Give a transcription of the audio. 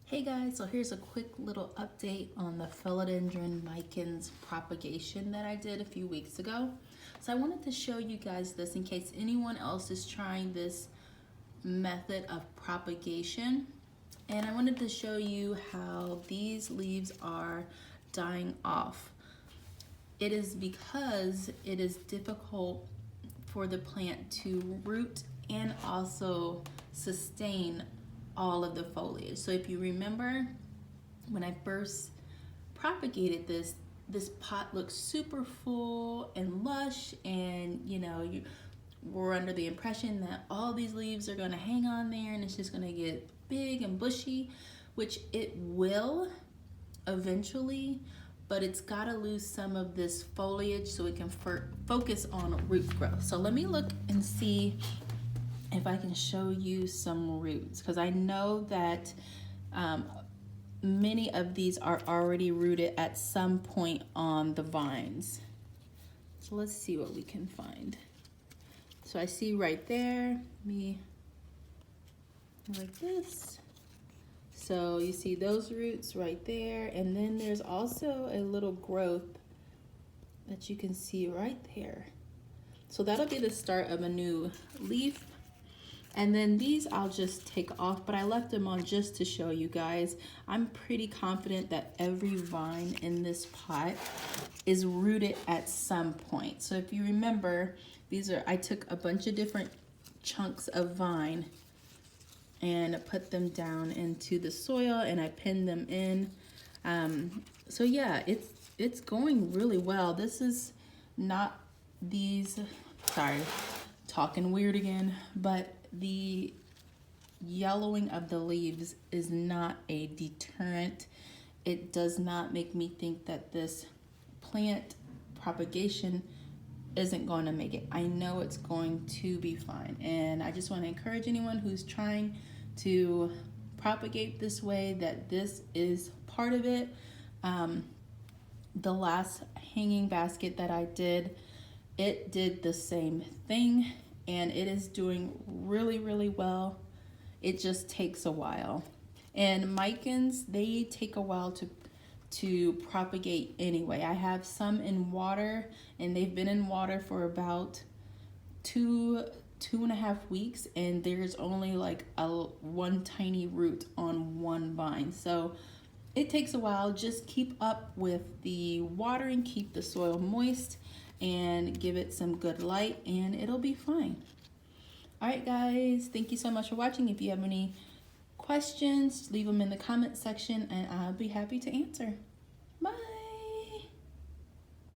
Hey guys, so here's a quick little update on the Philodendron Micans propagation that I did a few weeks ago. So I wanted to show you guys this in case anyone else is trying this method of propagation. And I wanted to show you how these leaves are dying off. It is because it is difficult for the plant to root and also sustain all of the foliage. So if you remember when I first propagated this pot looks super full and lush, and you were under the impression that all these leaves are going to hang on there and it's just going to get big and bushy, which it will eventually, but it's got to lose some of this foliage so it can focus on root growth. So let me look and see if I can show you some roots, because I know that many of these are already rooted at some point on the vines. So let's see what we can find. So I see right there, me like this. So you see those roots right there, and then there's also a little growth that you can see right there. So that'll be the start of a new leaf. And then these I'll just take off, but I left them on just to show you guys. I'm pretty confident that every vine in this pot is rooted at some point. So if you remember, I took a bunch of different chunks of vine and put them down into the soil and I pinned them in. So yeah, it's going really well. This is not these, sorry, talking weird again, but the yellowing of the leaves is not a deterrent. It does not make me think that this plant propagation isn't going to make it. I know it's going to be fine, and I just want to encourage anyone who's trying to propagate this way that this is part of it. The last hanging basket that I did, it did the same thing, and it is doing really well. It just takes a while. And micans, they take a while to propagate anyway. I have some in water, and they've been in water for about two and a half weeks, and there's only like one tiny root on one vine. So it takes a while. Just keep up with the watering, keep the soil moist, and give it some good light, and it'll be fine. All right, guys, thank you so much for watching. If you have any questions, leave them in the comment section and I'll be happy to answer.